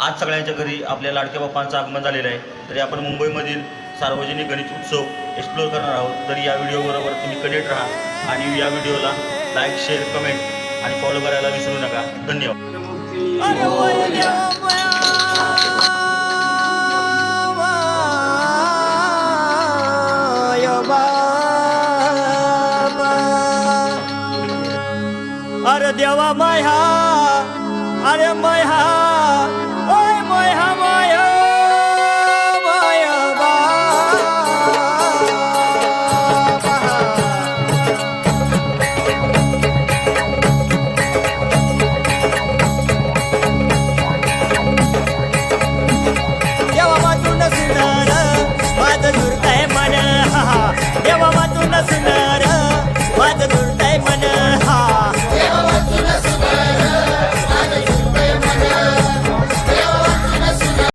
आज सगळ्यांच्या घरी आपल्या लाडक्या बाप्पांचं आगमन झालेलं आहे. तरी आपण मुंबईमधील सार्वजनिक गणेश उत्सव एक्सप्लोअर करणार आहोत. तर या व्हिडिओबरोबर तुम्ही कनेक्ट राहा आणि या व्हिडिओला लाईक, शेअर, कमेंट आणि फॉलो करायला विसरू नका. धन्यवाद. अरे देवा माया, अरे माया